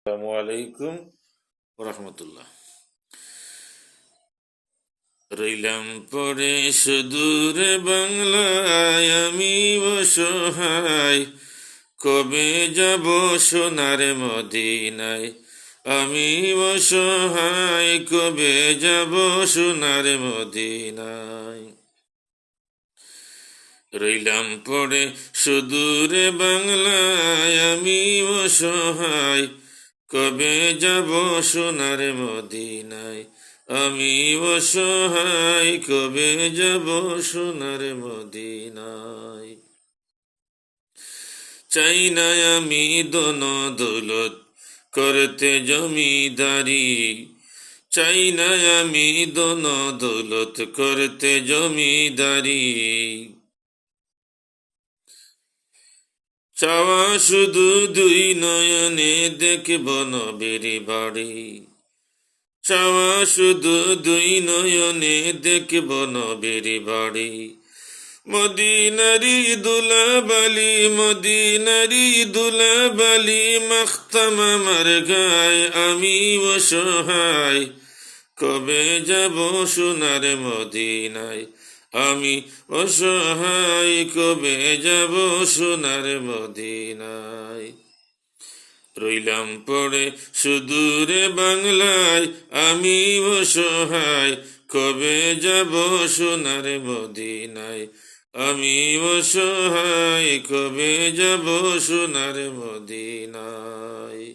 আসসালামু আলাইকুম রহমতুল্লাহ। রইলাম পরে সুদূর বাংলায়, আমি অসহায়, কবে যাব সোনার মদিনায়। আমি অসহায়, কবে যাব সোনার মদিনায়। রইলাম পরে সুদূর বাংলায়, আমি অসহায়, কবে যাব সোনার মদিনায়। আমি অসহায়, কবে যাব সোনার মদিনায়। চাই না আমি দন দৌলত করতে জমিদারি, চাই না আমি দন দৌলত করতে জমিদারি। চাওয়া শুধু দুই নয়নে দেখব নবীর বাড়ি, চাওয়া শুধু দুই নয়নে দেখব নবীর বাড়ি। মদিনারি দুলাবালি, মদিনারি দুলাবালি, মাখতাম আমার গায়। আমি অসহায়, কবে যাব সোনার মদিনায়। আমি অসহায়, কবে যাব সোনার মদিনায়। রইলাম পড়ে সুদূরে বাংলায়, আমি অসহায়, কবে যাব সোনার মদিনায়। আমি অসহায়, কবে যাব সোনার মদিনায়।